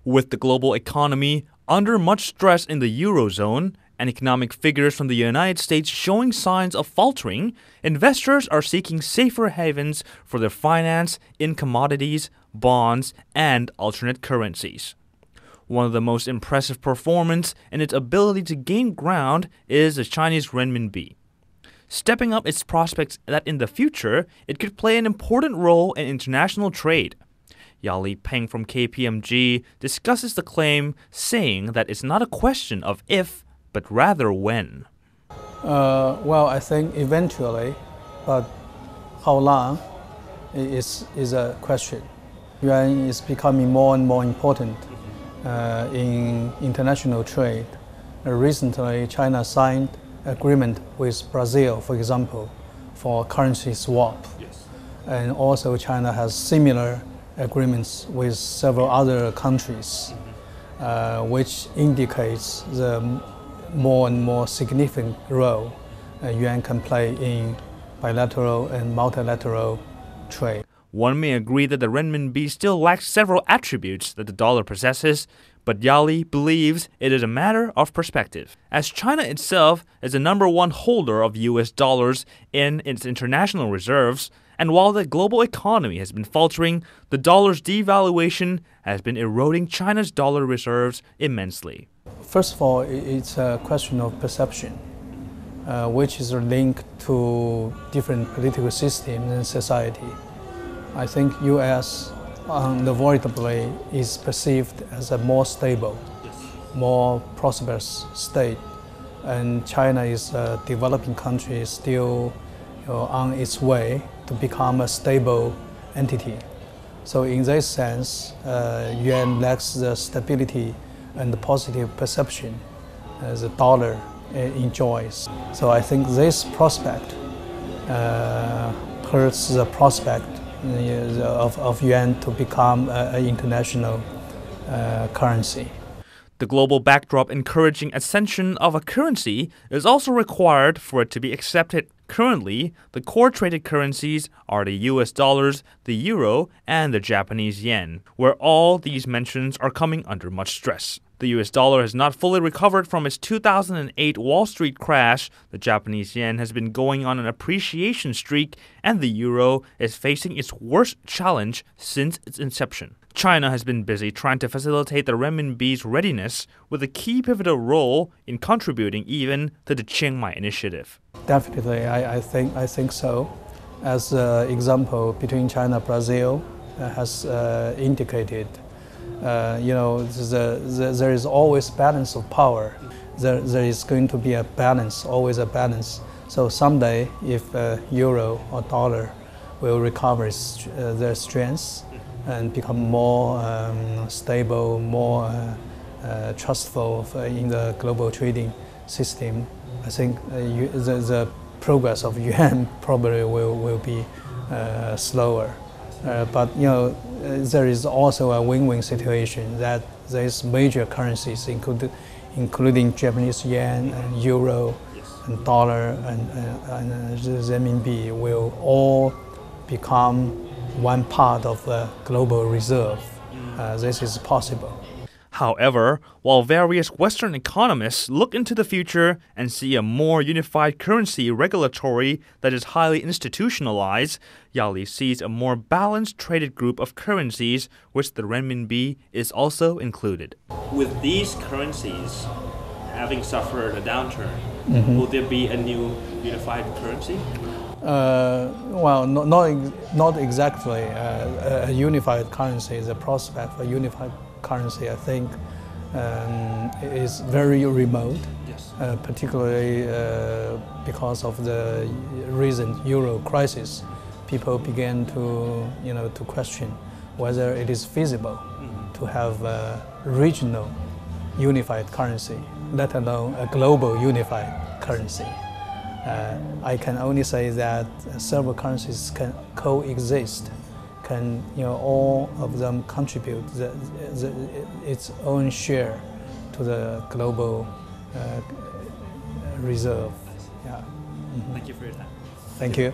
With the global economy under much stress in the Eurozone and economic figures from the United States showing signs of faltering, investors are seeking safer havens for their finance in commodities, bonds, and alternate currencies. One of the most impressive performance in its ability to gain ground is the Chinese Renminbi, stepping up its prospects that in the future it could play an important role in international trade. Yali Peng from KPMG discusses the claim, saying that it's not a question of if, but rather when. Well, I think eventually, but how long is a question. Yuan is becoming more and more important in international trade. Recently, China signed agreement with Brazil, for example, for currency swap. Yes. And also China has similar agreements with several other countries, which indicates the more and more significant role yuan can play in bilateral and multilateral trade. One may agree that the renminbi still lacks several attributes that the dollar possesses, but Yali believes it is a matter of perspective. As China itself is the #1 holder of US dollars in its international reserves, and while the global economy has been faltering, the dollar's devaluation has been eroding China's dollar reserves immensely. First of all, it's a question of perception, which is linked to different political systems in society. I think U.S. unavoidably is perceived as a more stable, more prosperous state, and China is a developing country still on its way to become a stable entity. So in this sense, yuan lacks the stability and the positive perception the dollar enjoys. So I think this prospect hurts the prospect of yuan to become an international currency. The global backdrop encouraging ascension of a currency is also required for it to be accepted. Currently, the core traded currencies are the US dollars, the euro, and the Japanese yen, where all these mentions are coming under much stress. The US dollar has not fully recovered from its 2008 Wall Street crash, the Japanese yen has been going on an appreciation streak, and the euro is facing its worst challenge since its inception. China has been busy trying to facilitate the renminbi's readiness, with a key pivotal role in contributing even to the Chiang Mai initiative. Definitely, I think so. As an example, between China and Brazil has indicated, there is always balance of power. There is going to be a balance, always a balance. So someday, if euro or dollar will recover their strength and become more stable, more trustful in the global trading system, I think the progress of yuan probably will be slower. But there is also a win-win situation that these major currencies, including Japanese yen and euro and dollar and renminbi, will all become one part of the global reserve. This is possible. However, while various Western economists look into the future and see a more unified currency regulatory that is highly institutionalized, Yali sees a more balanced traded group of currencies, which the renminbi is also included. With these currencies having suffered a downturn, will there be a new unified currency? Well, not exactly a unified currency. The prospect for unified currency, I think, is very remote, particularly because of the recent euro crisis. People began to question whether it is feasible to have a regional unified currency, let alone a global unified currency. I can only say that several currencies can coexist, all of them contribute its own share to the global reserve. Thank you for your time. Thank you.